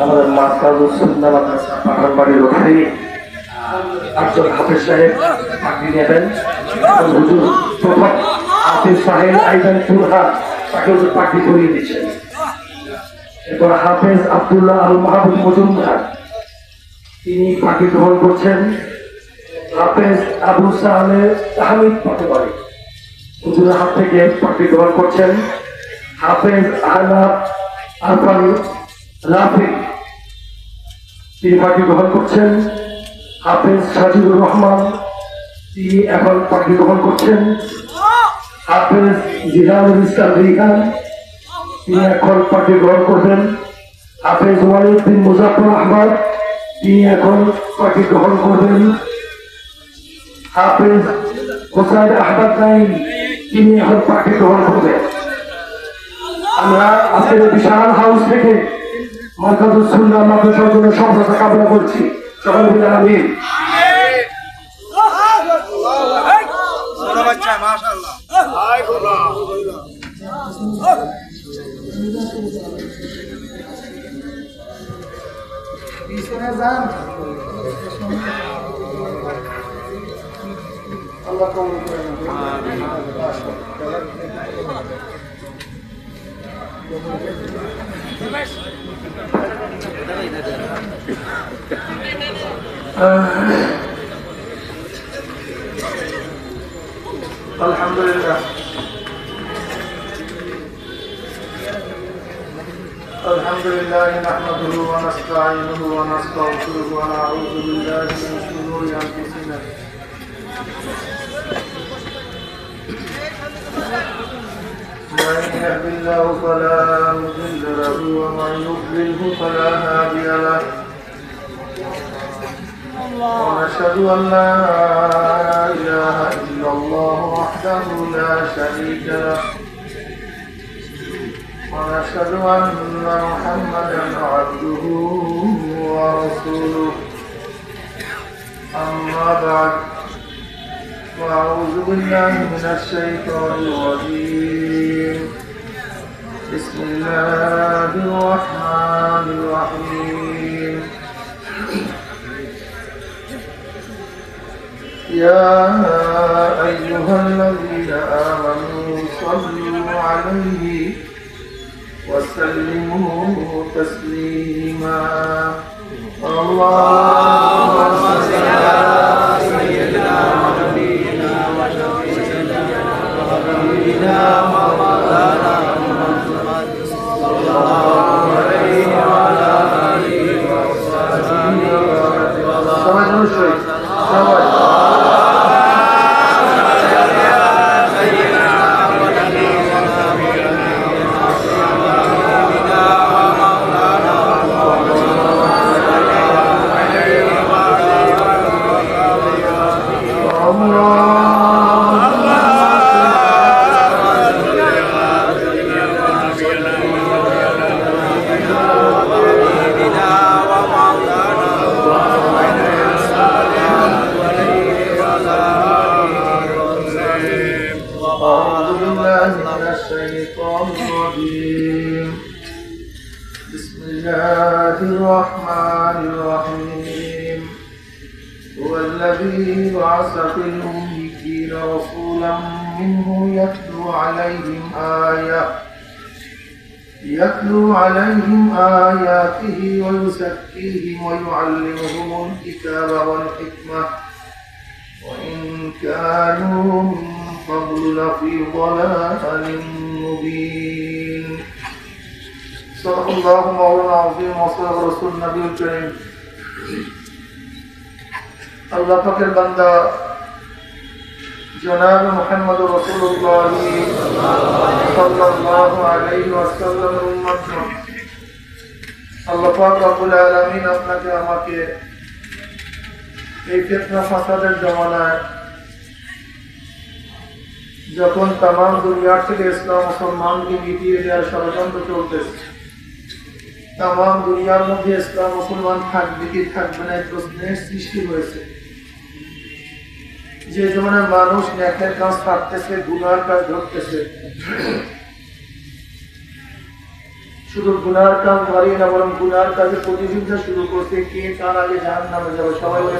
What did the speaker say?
আমাদের মাদ্রাসাতুস সুন্নাহ মাদ্রাসা পাঠানবাড়ির রক্ষী আফজল হাফেজ সাহেব পাখি নেবেন। হুজুর প্রথম হাফেজ সাহেব আইদান তুরহা তাকে পাখি করিয়ে দিচ্ছেন। এরপর হাফেজ আব্দুল্লাহ আল মাহবুব মজুমদার তিনি পাখি গ্রহণ করছেন। হাফেজ আবু সালে আহমেদ পাটোয়ারি হুজুরের হাত থেকে পাখি গ্রহণ করছেন। হাফেজ আহনাফ আরফান রাফি তিনি পাখি গ্রহণ করছেন। হাফেজ সাজিদুর রহমান তিনি এখন পাখি গ্রহণ করছেন। হাফেজ জিলানুল ইসলাম রিহান তিনি এখন পাখি গ্রহণ করবেন। হাফেজ ওয়ালিউদ্দিন মুজাফফর আহমদ তিনি এখন পাখি গ্রহণ করবেন। হাফেজ হোসাইন আহমদ নাইম তিনি এখন পাখি গ্রহণ করবেন। আমরা আজকের বিশাল হাউস থেকে মাদ্রাসাতুস সুন্নাহ মাদ্রাসার জন্য সফলতা কামনা করছি। সকলে বলে আমিন। আল্লাহ কবুল করেন। আলহামদুলিল্লাহ আলহামদুলিল্লাহ নাহমাদুহু ওয়া নাস্তাঈনুহু ওয়া নাস্তাগফিরুহু ওয়া নাউযু বিল্লাহি মিন শুরুরি আনফুসিনা من يهد الله فلا مضل له ومن يضلله فلا هادي له ونشهد أن لا إله إلا الله وحده لا شريك له ونشهد أن محمدا عبده ورسوله أما بعد وأعوذ بالله من الشيطان الرجيم بسم الله الرحمن الرحيم يا أيها الذين آمنوا صلوا عليه وسلموا تسليما اللهم صل على سيدنا ونبينا وحبيبنا ومولانا محمد صلى الله عليه وعلى آله وصحبه وسلم. بسم الله الرحمن الرحيم هو الذي بعث في الأميين رسولا منهم يتلو عليهم آياته ويزكيهم ويعلمهم الكتاب والحكمة وإن كانوا من قبل لفي ضلال مبين. صدق الله مولانا العظيم وصدق رسول النبي الكريم. আল্লাহ পাকের বান্দা জনাব মুহাম্মদ রাসূলুল্লাহ সাল্লাল্লাহু আলাইহি ওয়াসাল্লামের উম্মত আল্লাহ পাক রব্বুল আলামিন আপনাকে আমাকে এই ফিতনা ফাসাদের জমানায় যখন তামাম দুনিয়া থেকে ইসলাম মুসলমানকে মিটিয়ে দেওয়ার ষড়যন্ত্র চলতেছে, তামাম দুনিয়ার মধ্যে ইসলাম মুসলমান থাকবে কি থাকবে না প্রশ্নের সৃষ্টি হয়েছে। যে জমানায় মানুষ নেকের কাজ ছাড়তেছে, গুনার কাজ ধরতেছে, শুধু গুনার কাজ ধরে না, বরং গুনার কাজে প্রতিযোগিতা শুরু করতে কে কার আগে জাহান্নামে যাবে, সবাই বলে